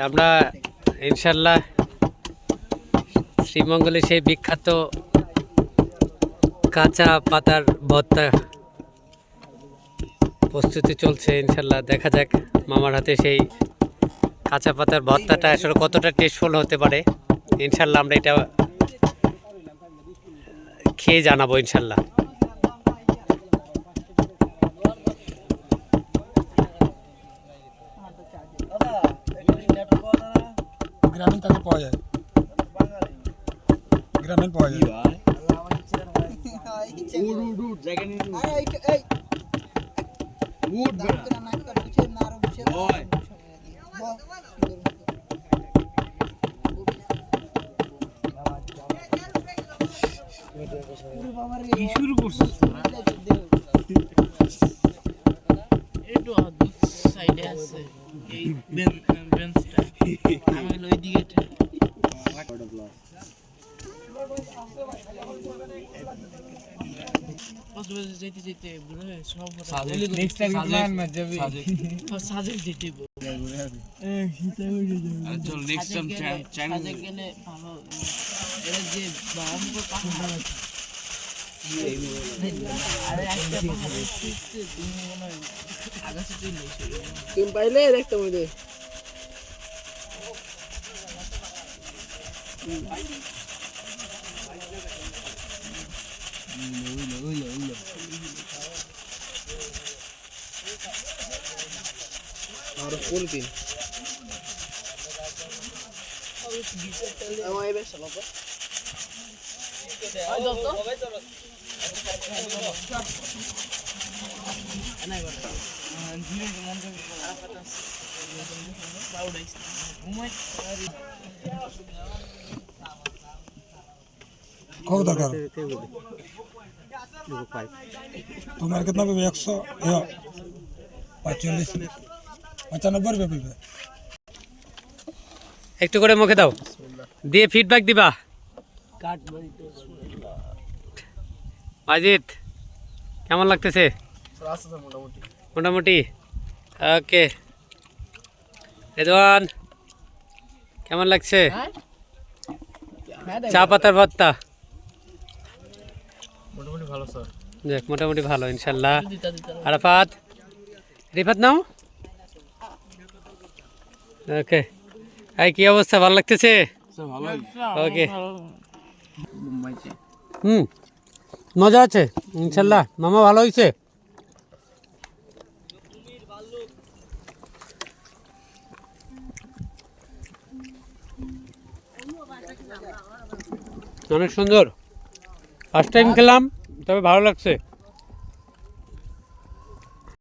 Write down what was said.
আমরা ইনশাল্লাহ শ্রীমঙ্গলে সেই বিখ্যাত কাঁচা পাতার ভর্তা প্রস্তুতি চলছে। ইনশাল্লাহ দেখা যাক মামার হাতে সেই কাঁচা পাতার ভর্তাটা আসলে কতটা টেস্টফুল হতে পারে। ইনশাল্লাহ আমরা এটা খেয়ে জানাবো ইনশাল্লাহ। গ্রামীণ তাকে পাওয়া যায়, গ্রামীণ পাওয়া যায়। শুরু করছিস একটু সাইডে আছে এই বেঞ্চটা আমি ওই দিকে যেতে যেতে সব নেক্সট টাইম প্ল্যান মে যাবি সাজেক যেতে চল নেক্সট টাইম সাজেক গেলে ভালো এর যে বামকো পাহাড় আছে আরে একটা পাহাড় আছে তুমি মনে আগাছে তুই তুমি পাইলে দেখতে মইদে और फुल पिन আমায় বেশ চলো তো আই দোস্ত নাই বড় ধীরে মন করে আপাতত বাউডাইস ঘুমাই कब तक तुम्हारे कितना पे 100 या 45 95 रुपये पे একটু করে মুখে দাও, দিয়ে ফিডব্যাক দিবা। মাজিদ কেমন লাগতেছে? মোটামুটি ওকে। রেদওয়ান কেমন লাগছে? চা পাতার ভর্তা মোটামুটি ভালো স্যার। দেখ মোটামুটি ভালো ইনশাল্লাহ। আরাফাত রিফাত নাও। ওকে এই কি অবস্থা, ভালো লাগতেছে? ওকে মজা আছে ইনশাল্লাহ। মামা ভালো হয়েছে? অনেক সুন্দর, ফার্স্ট টাইম খেলাম তবে ভালো লাগছে।